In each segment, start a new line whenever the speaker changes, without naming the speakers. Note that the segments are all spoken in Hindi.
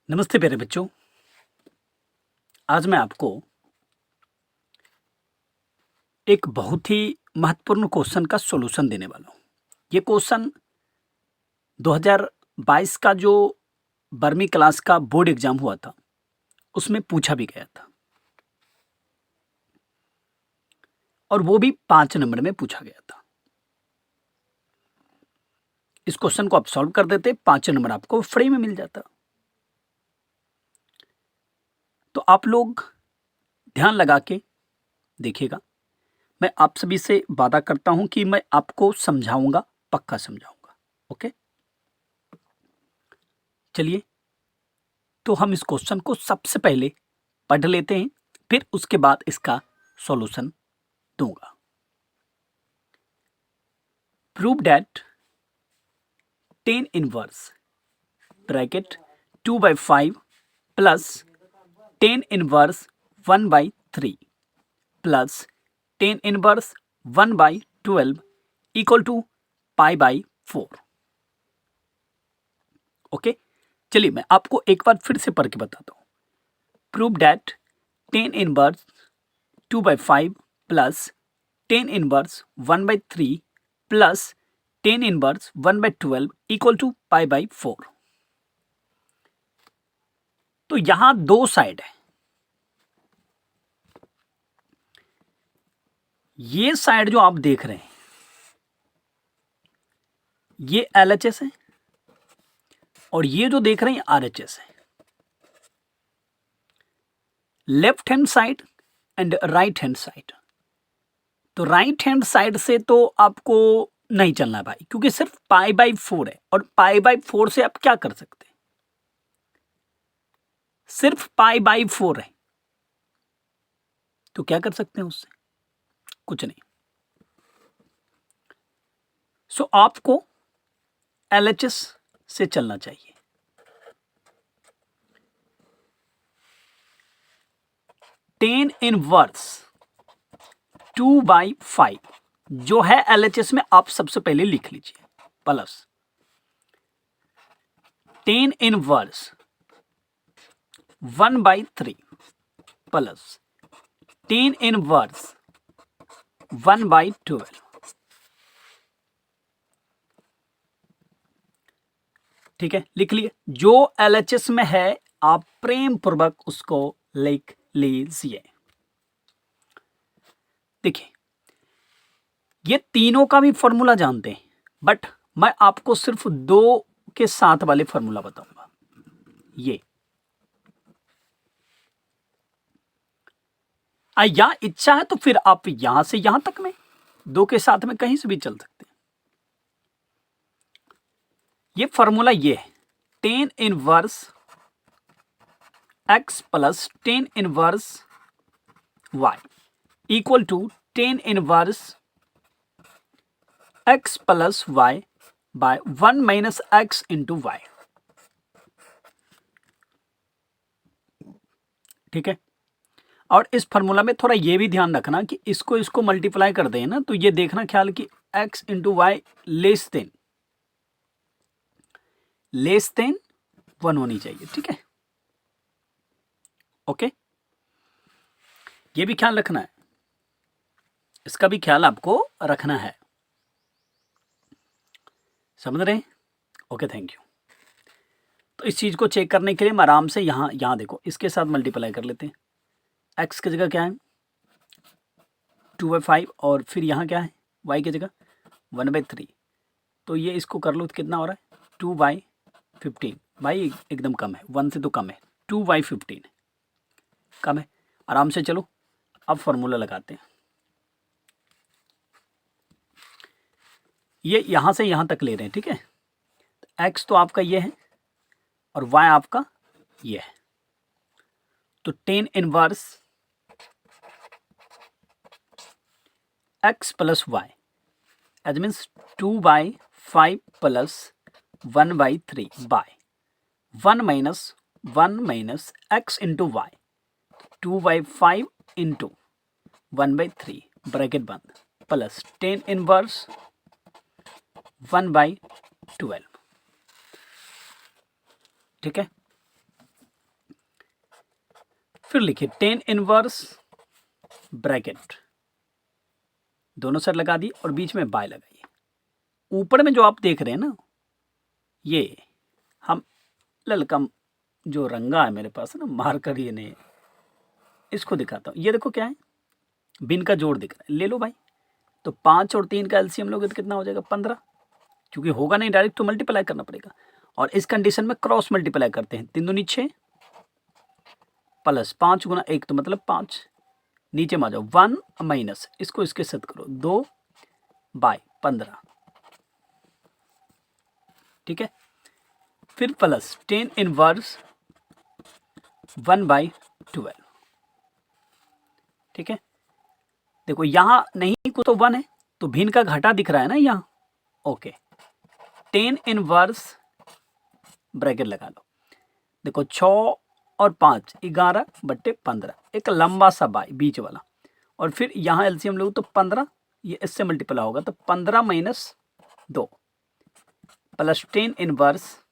नमस्ते प्यारे बच्चों। आज मैं आपको एक बहुत ही महत्वपूर्ण क्वेश्चन का सॉल्यूशन देने वाला हूँ। ये क्वेश्चन 2022 का जो 12वीं क्लास का बोर्ड एग्जाम हुआ था उसमें पूछा भी गया था और वो भी 5 नंबर में पूछा गया था। इस क्वेश्चन को आप सॉल्व कर देते, 5 नंबर आपको फ्री में मिल जाता। तो आप लोग ध्यान लगा के देखिएगा। मैं आप सभी से वादा करता हूं कि मैं आपको समझाऊंगा, पक्का समझाऊंगा। ओके, चलिए तो हम इस क्वेश्चन को सबसे पहले पढ़ लेते हैं, फिर उसके बाद इसका सॉल्यूशन दूंगा। Prove that 10 inverse bracket 2/5 plus 10 inverse 1/3 plus 10 inverse 1/12 equal to π/4। Okay, चलिए मैं आपको एक बार फिर से पढ़ के बताता हूँ। Prove that 10 inverse 2/5 plus 10 inverse 1/3 plus 10 inverse 1/12 equal to π/4। तो यहां दो साइड है। ये साइड जो आप देख रहे हैं ये LHS है और ये जो देख रहे हैं RHS है। Left hand side and right hand side. तो राइट हैंड साइड से तो आपको नहीं चलना भाई, क्योंकि सिर्फ π/4 है और π/4 से आप क्या कर सकते हैं? सिर्फ π/4 है तो क्या कर सकते हैं उससे? कुछ नहीं। सो आपको LHS से चलना चाहिए। टेन इनवर्स 2/5 जो है LHS में, आप सबसे पहले लिख लीजिए, प्लस 10 इनवर्स 1/3 प्लस 10 इनवर्स 1/12। ठीक है, लिख लिए। जो LHS में है आप प्रेम पूर्वक उसको लिख लीजिए। देखिए, ये तीनों का भी फॉर्मूला जानते हैं, बट मैं आपको सिर्फ दो के साथ वाले फॉर्मूला बताऊंगा। ये या इच्छा है तो फिर आप यहां से यहां तक में दो के साथ में कहीं से भी चल सकते हैं। ये फॉर्मूला ये है, 10 inverse x plus 10 inverse y equal to 10 inverse x plus y by 1 minus x into y. ठीक है, और इस फॉर्मूला में थोड़ा ये भी ध्यान रखना कि इसको मल्टीप्लाई कर दें ना, तो ये देखना ख्याल कि x into y less than 1 होनी चाहिए। ठीक है, ओके, ये भी ख्याल रखना है, इसका भी ख्याल आपको रखना है। समझ रहे हैं? Okay, thank you. तो इस चीज़ को चेक करने के लिए हम आराम से यहाँ देखो, इसके साथ मल्टीप्लाई कर लेते हैं। x की जगह क्या है 2/5 और फिर यहाँ क्या है y की जगह 1/3। तो ये इसको कर लो तो कितना हो रहा है 2/15। भाई एकदम कम है, 1 से तो कम है, 2/15 कम है। आराम से चलो, अब फॉर्मूला लगाते हैं। ये यहाँ से यहाँ तक ले रहे हैं। ठीक है, x तो आपका ये है और y आपका ये है। तो 10 inverse x plus y as means 2/5 plus 1/3 by 1 minus x into y, 2/5 into 1/3 bracket बंद प्लस 10 इनवर्स 1/12। ठीक है, फिर लिखिए टेन इनवर्स ब्रैकेट, दोनों साइड लगा दिए और बीच में बाय लगाइए। ऊपर में जो आप देख रहे हैं ना, ये हम ललका जो रंगा है मेरे पास ना मार्कर, ये नहीं, इसको दिखाता हूँ। ये देखो क्या है, भिन्न का जोड़ दिख रहा है, ले लो भाई। तो 5 और 3 का एलसीएम लोगे तो कितना हो जाएगा 15, क्योंकि होगा नहीं डायरेक्ट तो मल्टीप्लाई करना पड़ेगा। और इस कंडीशन में क्रॉस मल्टीप्लाई करते हैं, 3 दूनी 6 प्लस 5 गुना 1 तो मतलब 5, नीचे में आ जाओ 1 माइनस इसको इसके साथ करो 2 बाय 15, ठीक है। फिर प्लस 10 इनवर्स 1/12, ठीक है। देखो यहाँ नहीं को तो 1 है तो भिन्न का घटा दिख रहा है ना यहाँ, ओके। 10 इनवर्स ब्रैकेट लगा लो, देखो 6 और 5 11/15, एक लंबा सा बाई बीच वाला, और फिर यहाँ एलसीएम लो तो 15, ये इससे मल्टीप्लाई होगा तो 15 माइनस 2 प्लस 10 इनवर्स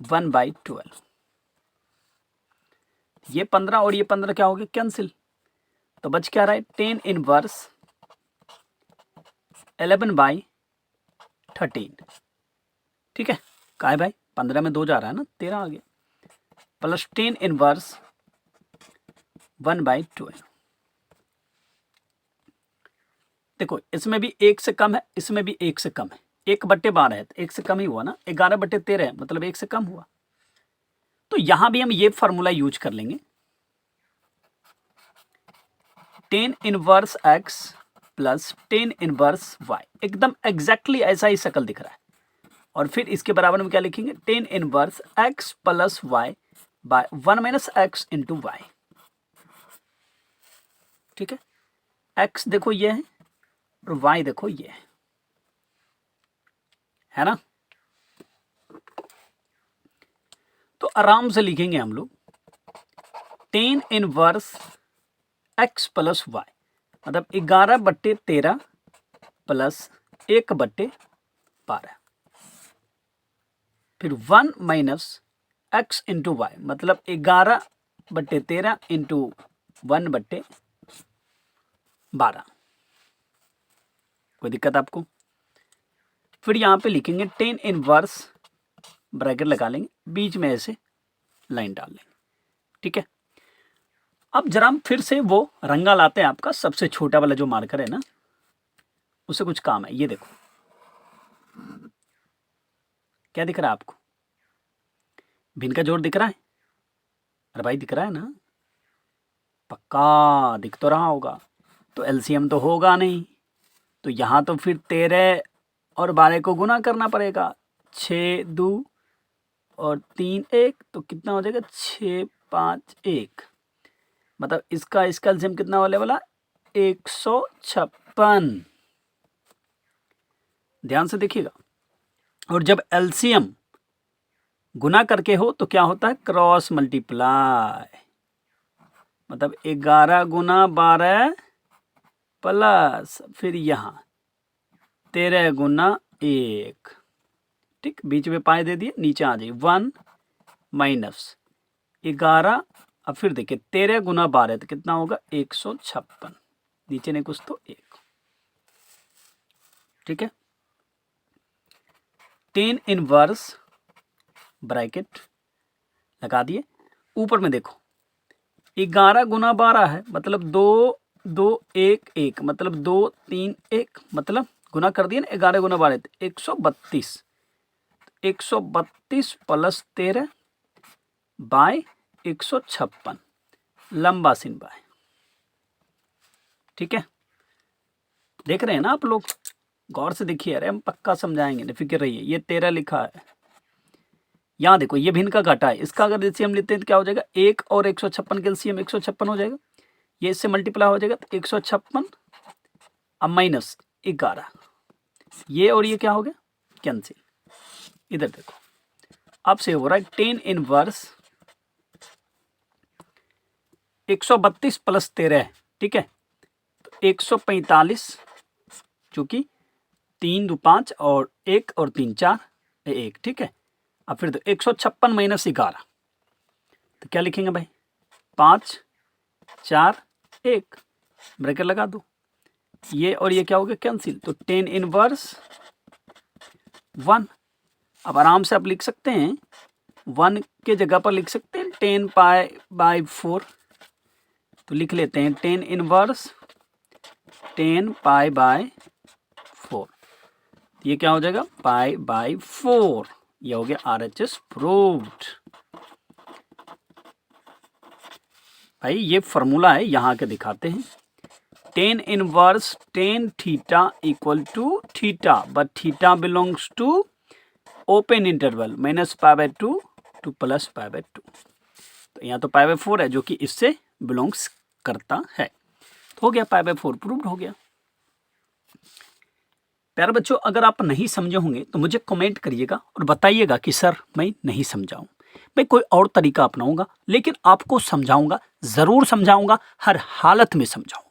1/12, ये 15 और ये 15 क्या हो गया कैंसिल, तो बच क्या रहा है 10 इनवर्स 11/13, ठीक है। का है भाई 15 में 2 जा रहा है ना, 13 आ गया, प्लस 10 इनवर्स 1/12। देखो इसमें भी 1 से कम है, इसमें भी 1 से कम है, 1/12 है तो 1 से कम ही हुआ ना, 11/13 है मतलब 1 से कम हुआ। तो यहां भी हम ये फॉर्मूला यूज कर लेंगे, 10 inverse x plus 10 inverse y, एकदम एग्जैक्टली ऐसा ही शक्ल दिख रहा है। और फिर इसके बराबर में क्या लिखेंगे 10 inverse x plus y by 1 minus x into y, ठीक है। x देखो ये है और y देखो ये है ना। तो आराम से लिखेंगे हम लोग 10 इनवर्स x प्लस y, मतलब 11/13 प्लस 1/12, फिर 1 माइनस x इंटू वाई, मतलब 11/13 इंटू 1/12। कोई दिक्कत आपको? फिर यहाँ पे लिखेंगे 10 इनवर्स ब्रैकेट लगा लेंगे, बीच में ऐसे लाइन डाल लेंगे, ठीक है। अब जरा हम फिर से वो रंगा लाते हैं, आपका सबसे छोटा वाला जो मार्कर है ना, उससे कुछ काम है। ये देखो क्या दिख रहा है आपको, भिन्न का जोड़ दिख रहा है? अरे भाई दिख रहा है ना, पक्का दिख तो रहा होगा। तो एलसीएम तो होगा नहीं, तो यहाँ तो फिर 13 और 12 को गुना करना पड़ेगा, 6 2 और 3 1, तो कितना हो जाएगा 6 5 1, मतलब इसका एलसीएम कितना होने वाला 156। ध्यान से देखिएगा। और जब एलसीएम गुना करके हो तो क्या होता है क्रॉस मल्टीप्लाई, मतलब 11 गुना 12 प्लस फिर यहाँ 13 गुना 1, ठीक, बीच में पाए दे दिए, नीचे आ जाइए 1 माइनस 11, अब फिर देखिए 13 गुना 12 तो कितना होगा 156, नीचे नहीं कुछ तो 1, ठीक है। 10 इनवर्स ब्रैकेट लगा दिए, ऊपर में देखो 11 गुना 12 है मतलब 2 2 1 1, मतलब 2 3 1, मतलब गुना कर दिए ना 11 गुना 12 132, 132 प्लस 13 बाय 156, लंबा सिन बाय, ठीक है। देख रहे हैं ना आप लोग, गौर से देखिए, अरे हम पक्का समझाएंगे, नहीं फिक्र रहिए। ये 13 लिखा है, यहाँ देखो ये भिन्न का घटा है, इसका अगर एलसीएम लेते हैं तो क्या हो जाएगा 1 और 156 के एलसीएम 156 हो जाएगा, ये इससे मल्टीप्लाई हो जाएगा तो 156 अब माइनस 11, ये और ये क्या हो गया कैंसिल। इधर देखो अब से हो रहा है 10 इनवर्स 132 प्लस 13, ठीक है, तो 145, चूंकि 3 2 5 और 1 और 3 4 1, ठीक है। अब फिर तो 156 माइनस 11, तो क्या लिखेंगे भाई 5 4 1 ब्रैकेट लगा दो, ये और ये क्या हो गया कैंसिल, तो टेन इनवर्स 1। अब आराम से आप लिख सकते हैं 1 के जगह पर लिख सकते हैं 10 पाई बाई 4, तो लिख लेते हैं 10 इनवर्स 10 पाई बाय 4, ये क्या हो जाएगा पाई बाय 4, ये हो गया RHS प्रूव्ड। भाई ये फॉर्मूला है, यहाँ के दिखाते हैं। Tan inverse tan theta equal to theta, but theta belongs to open interval -π/2 to +π/2, तो यहाँ तो π/4 है जो कि इससे बिलोंग्स करता है, तो हो गया π/4 प्रूव्ड हो गया। प्यारे बच्चों, अगर आप नहीं समझे होंगे तो मुझे कमेंट करिएगा और बताइएगा कि सर मैं नहीं समझाऊं, मैं कोई और तरीका अपनाऊंगा, लेकिन आपको समझाऊंगा, ज़रूर समझाऊंगा, हर हालत में समझाऊंगा।